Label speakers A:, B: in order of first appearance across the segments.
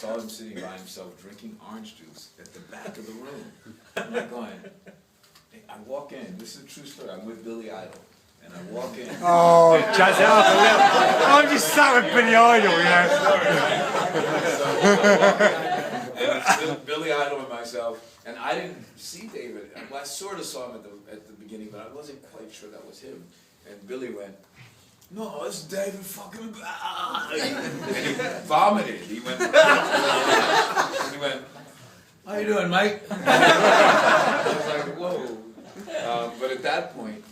A: saw him sitting by himself drinking orange juice at the back of the room. I'm like going, hey, I walk in, this is a true story, I'm with Billy Idol, and I walk in.
B: Oh, jazz it up a little. I'm just sat with Billy Idol, you know.
A: And it's Billy Idol and myself, and I didn't see David. Well, I sort of saw him at the beginning, but I wasn't quite sure that was him. And Billy went, no, it's David fucking and he vomited. He went, how you doing, Mike? I was like, whoa. But at that point,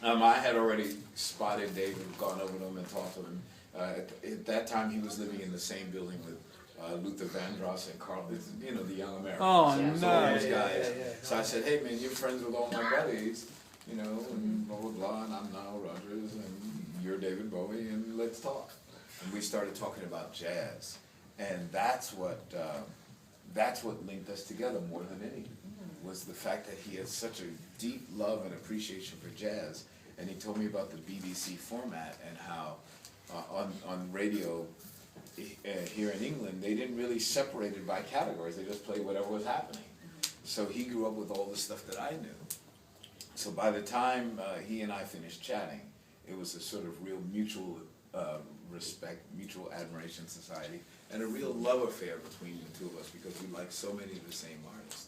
A: I had already spotted David, gone over to him and talked to him. At that time, he was living in the same building with Luther Vandross and Carl, you know, the Young Americans.
B: Oh,
A: so
B: no.
A: all those guys. So I said, hey, man, you're friends with all my buddies, you know, and blah, blah, blah, and I'm Nile Rodgers, and you're David Bowie, and let's talk. And we started talking about jazz. And that's what linked us together more than anything, was the fact that he had such a deep love and appreciation for jazz. And he told me about the BBC format and how on radio here in England, they didn't really separate it by categories. They just played whatever was happening. So he grew up with all the stuff that I knew. So by the time he and I finished chatting, it was a sort of real mutual respect, mutual admiration society, and a real love affair between the two of us because we like so many of the same artists.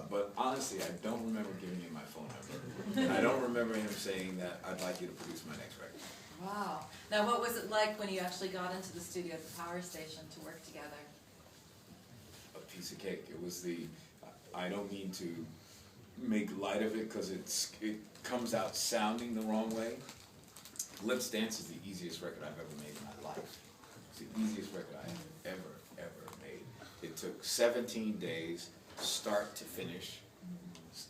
A: But honestly, I don't remember giving him my phone number. And I don't remember him saying that I'd like you to produce my next record.
C: Wow. Now, what was it like when you actually got into the studio at the power station to work together?
A: A piece of cake. It was I don't mean to make light of it because it comes out sounding the wrong way. Let's Dance is the easiest record I've ever made in my life. It's the easiest record I have ever made. It took 17 days, start to finish,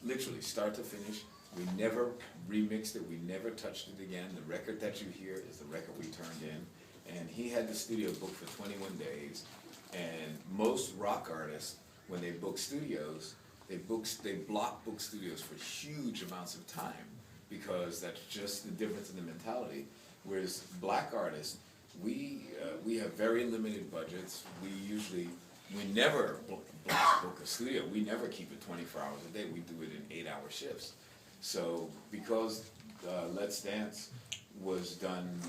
A: literally start to finish. We never remixed it, we never touched it again. The record that you hear is the record we turned in. And he had the studio booked for 21 days. And most rock artists, when they book studios, they block book studios for huge amounts of time because that's just the difference in the mentality. Whereas black artists, we have very limited budgets. We never block book a studio. We never keep it 24 hours a day. We do it in 8-hour shifts. So because Let's Dance was done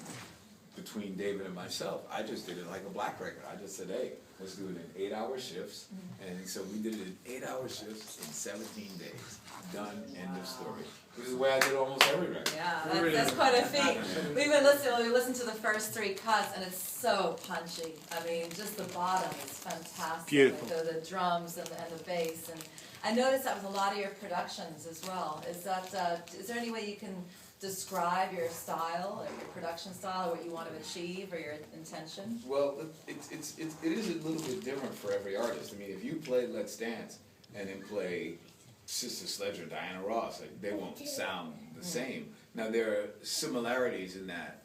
A: between David and myself, I just did it like a black record. I just said, hey, let's do it in 8-hour shifts. And so we did it in 8-hour shifts in 17 days. Done, end of story. Which is the way I did almost every record.
C: Yeah, that's quite a feat. We listened to the first 3 cuts, and it's so punchy. I mean, just the bottom is fantastic.
B: Beautiful.
C: Like the drums and the bass. And I noticed that with a lot of your productions as well. Is there any way you can describe your style, or your production style, or what you want to achieve, or your intention?
A: Well, it is a little bit different for every artist. I mean, if you play Let's Dance and then play Sister Sledge or Diana Ross, they won't sound the same. Now, there are similarities in that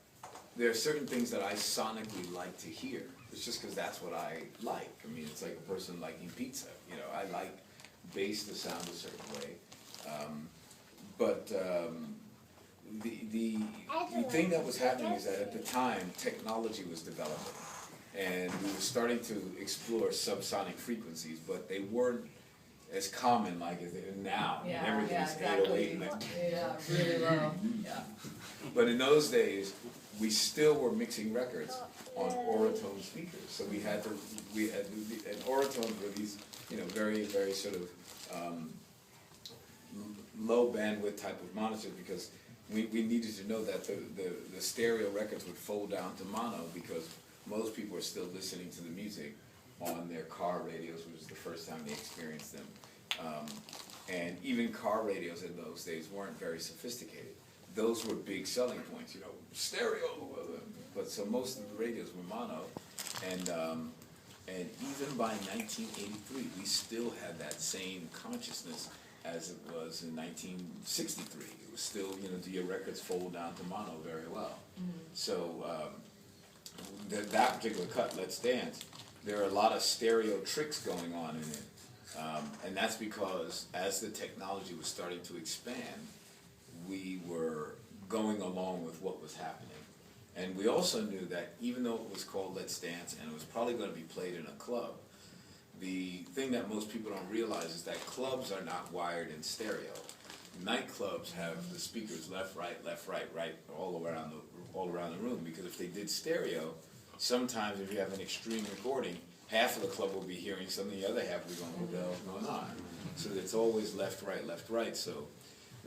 A: there are certain things that I sonically like to hear. It's just because that's what I like. I mean, it's like a person liking pizza. You know, I like bass to sound a certain way. The thing that was happening is that at the time, technology was developing. And we were starting to explore subsonic frequencies, but they weren't as common like as they are now.
C: Yeah,
A: And everything's
C: exactly.
A: 808.
C: Yeah, really low. Yeah.
A: But in those days, we still were mixing records on Oratone speakers. So we had and Oratones were these, you know, very, very sort of low bandwidth type of monitors because we needed to know that the stereo records would fold down to mono because most people are still listening to the music on their car radios, which was the first time they experienced them. And even car radios in those days weren't very sophisticated. Those were big selling points, you know, stereo. But so most of the radios were mono, and even by 1983, we still had that same consciousness as it was in 1963. It was still, you know, do your records fold down to mono very well? So that particular cut, Let's Dance, there are a lot of stereo tricks going on in it. And that's because as the technology was starting to expand, we were going along with what was happening. And we also knew that even though it was called Let's Dance and it was probably going to be played in a club, the thing that most people don't realize is that clubs are not wired in stereo. Nightclubs have the speakers left, right, right, all around the room. Because if they did stereo, sometimes if you have an extreme recording, half of the club will be hearing something, the other half will be going, what the hell's going on? So it's always left, right. So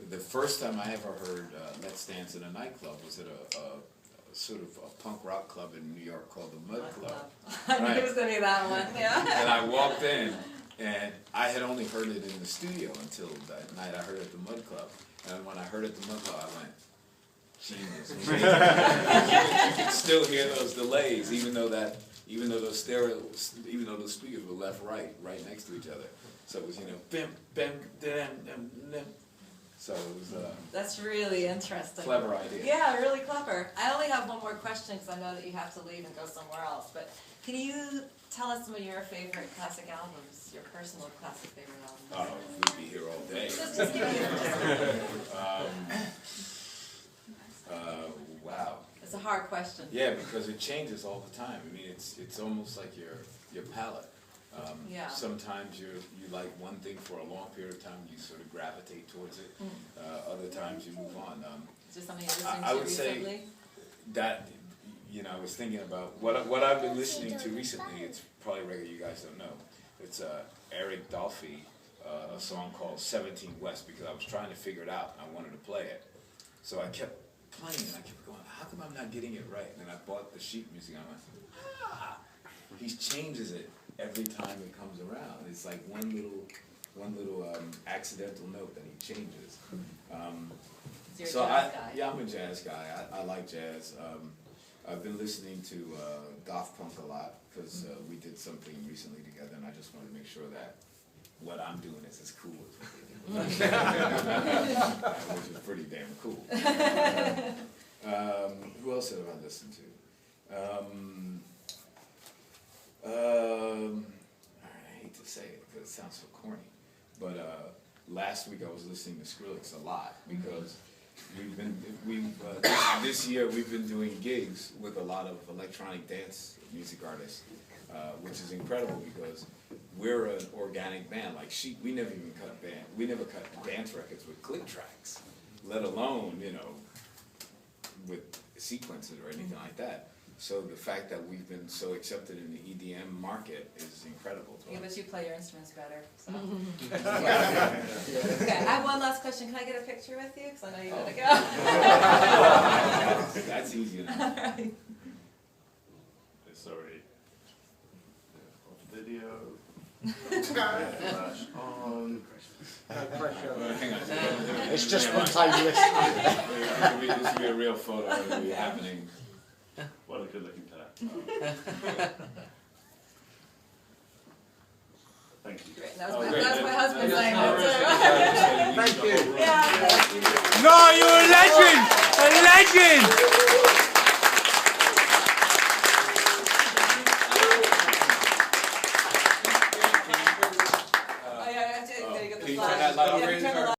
A: the first time I ever heard Let's Dance in a nightclub was at a sort of a punk rock club in New York called the Mud Club.
C: I knew it was going to be that one, yeah.
A: And I walked in, and I had only heard it in the studio until that night I heard it at the Mud Club. And when I heard it at the Mud Club, I went, genius. You could still hear those delays, even though those speakers were left, right next to each other. So it was, bim, bim, dim, dim, dim. So it was
C: That's really interesting.
A: Clever idea.
C: Yeah, really clever. I only have one more question because I know that you have to leave and go somewhere else. But can you tell us some of your favorite classic albums, your personal classic favorite albums?
A: Oh, we'd be here all day.
C: Just give me
A: Wow.
C: It's a hard question.
A: Yeah, because it changes all the time. I mean, it's almost like your palate.
C: Yeah.
A: Sometimes you like one thing for a long period of time, you sort of gravitate towards it. Other times you move on.
C: Is there something you're listening
A: I
C: to
A: would
C: recently?
A: say that, I was thinking about what I've been listening to recently. It's probably a record you guys don't know. It's Eric Dolphy, a song called 17 West, because I was trying to figure it out and I wanted to play it. So I kept playing and I kept going, how come I'm not getting it right? And then I bought the sheet music and I went, he changes it every time it comes around. It's like one little accidental note that he changes.
C: You're a jazz guy.
A: Yeah, I'm a jazz guy. I like jazz. I've been listening to goth punk a lot because we did something recently together, and I just wanted to make sure that what I'm doing is as cool as what they're doing, which is pretty damn cool. Who else have I listened to? I hate to say it because it sounds so corny, but last week I was listening to Skrillex a lot because this year we've been doing gigs with a lot of electronic dance music artists, which is incredible because we're an organic band. Like we never cut dance records with click tracks, let alone with sequences or anything like that. So the fact that we've been so accepted in the EDM market is incredible to us.
C: Yeah, but you play your instruments better. So. Okay, I have one last question. Can I get a picture with you? Because I know you gotta go.
A: That's easy enough.
C: Right.
D: Sorry. Video.
A: Hang on.
B: It's just spontaneous.
A: This will be a real photo. It'll be happening.
D: What a good looking pair. Thank you.
C: Great. That was
A: Great.
C: my husband saying that too.
A: Thank you.
C: Yeah.
B: No, you're a legend! A legend!